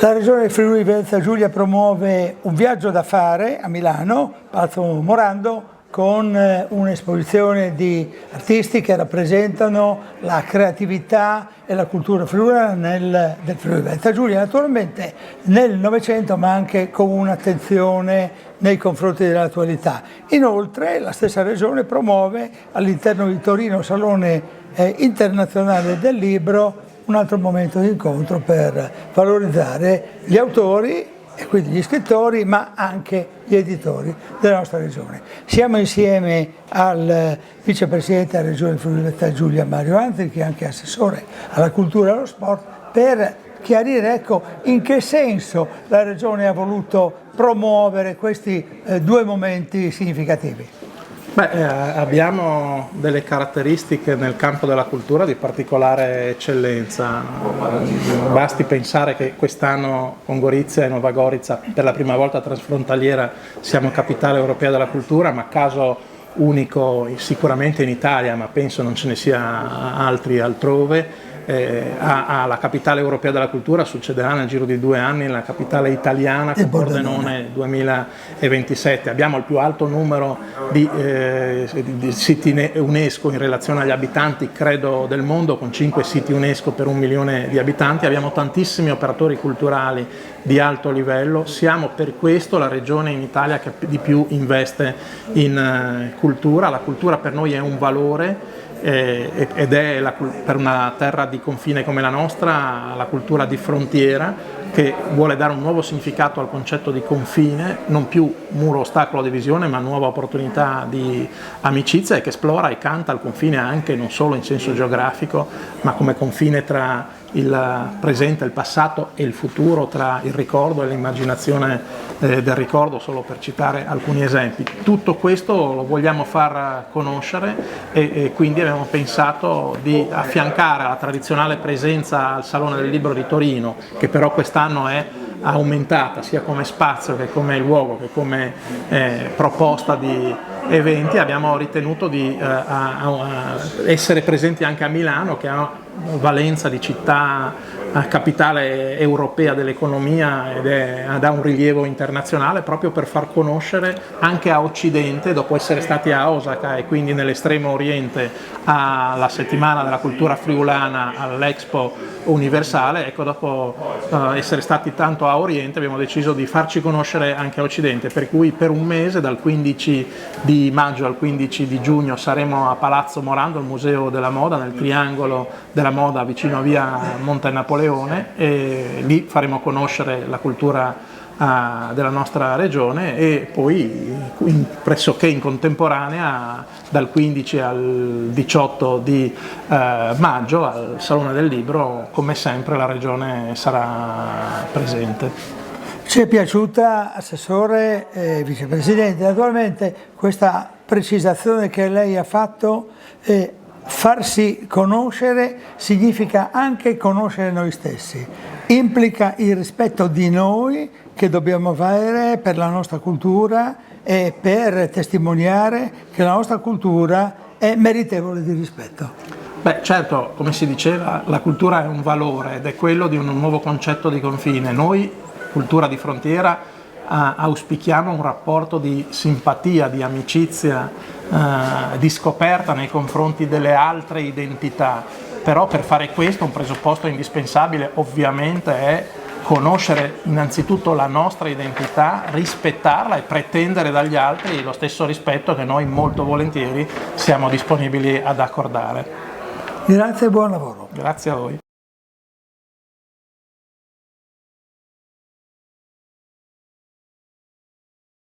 La Regione Friuli Venezia Giulia promuove un viaggio da fare a Milano, Palazzo Morando, con un'esposizione di artisti che rappresentano la creatività e la cultura friulana del Friuli Venezia Giulia, naturalmente nel Novecento, ma anche con un'attenzione nei confronti dell'attualità. Inoltre la stessa Regione promuove all'interno di Torino, Salone internazionale del libro, un altro momento di incontro per valorizzare gli autori e quindi gli scrittori, ma anche gli editori della nostra regione. Siamo insieme al vicepresidente della Regione Friuli Venezia Giulia Mario Anzi, che è anche assessore alla cultura e allo sport, per chiarire in che senso la Regione ha voluto promuovere questi due momenti significativi. Abbiamo delle caratteristiche nel campo della cultura di particolare eccellenza. Basti pensare che quest'anno con Gorizia e Nova Gorica per la prima volta transfrontaliera siamo capitale europea della cultura, ma caso unico sicuramente in Italia, ma penso non ce ne sia altri altrove. Alla capitale europea della cultura succederà nel giro di 2 anni la capitale italiana con Pordenone 2027. Abbiamo il più alto numero di siti UNESCO in relazione agli abitanti, credo, del mondo, con 5 siti UNESCO per 1 milione di abitanti. Abbiamo tantissimi operatori culturali di alto livello. Siamo per questo la regione in Italia che di più investe in cultura. La cultura per noi è un valore ed è per una terra di confine come la nostra la cultura di frontiera, che vuole dare un nuovo significato al concetto di confine, non più muro, ostacolo, divisione, ma nuova opportunità di amicizia, e che esplora e canta il confine anche non solo in senso geografico, ma come confine tra il presente, il passato e il futuro, tra il ricordo e l'immaginazione del ricordo, solo per citare alcuni esempi. Tutto questo lo vogliamo far conoscere e quindi abbiamo pensato di affiancare alla tradizionale presenza al Salone del Libro di Torino, che però quest'anno è aumentata sia come spazio che come luogo che come proposta di eventi. Abbiamo ritenuto di essere presenti anche a Milano, che ha valenza di città capitale europea dell'economia ed ha un rilievo internazionale, proprio per far conoscere anche a Occidente, dopo essere stati a Osaka e quindi nell'estremo oriente alla settimana della cultura friulana, all'Expo universale, ecco, dopo essere stati tanto a Oriente abbiamo deciso di farci conoscere anche a Occidente, per cui per un mese, dal 15 di maggio al 15 di giugno, saremo a Palazzo Morando, al Museo della Moda, nel triangolo della moda vicino a via Monte Napoleone, e lì faremo conoscere la cultura della nostra regione, e poi pressoché in contemporanea dal 15 al 18 di maggio al Salone del Libro, come sempre la regione sarà presente. Ci è piaciuta, Assessore e Vicepresidente, naturalmente questa precisazione che lei ha fatto. Farsi conoscere significa anche conoscere noi stessi, implica il rispetto di noi che dobbiamo avere per la nostra cultura e per testimoniare che la nostra cultura è meritevole di rispetto. Certo, come si diceva, la cultura è un valore ed è quello di un nuovo concetto di confine. Noi, cultura di frontiera, auspichiamo un rapporto di simpatia, di amicizia, di scoperta nei confronti delle altre identità, però per fare questo un presupposto indispensabile ovviamente è conoscere innanzitutto la nostra identità, rispettarla e pretendere dagli altri lo stesso rispetto che noi molto volentieri siamo disponibili ad accordare. Grazie e buon lavoro. Grazie a voi.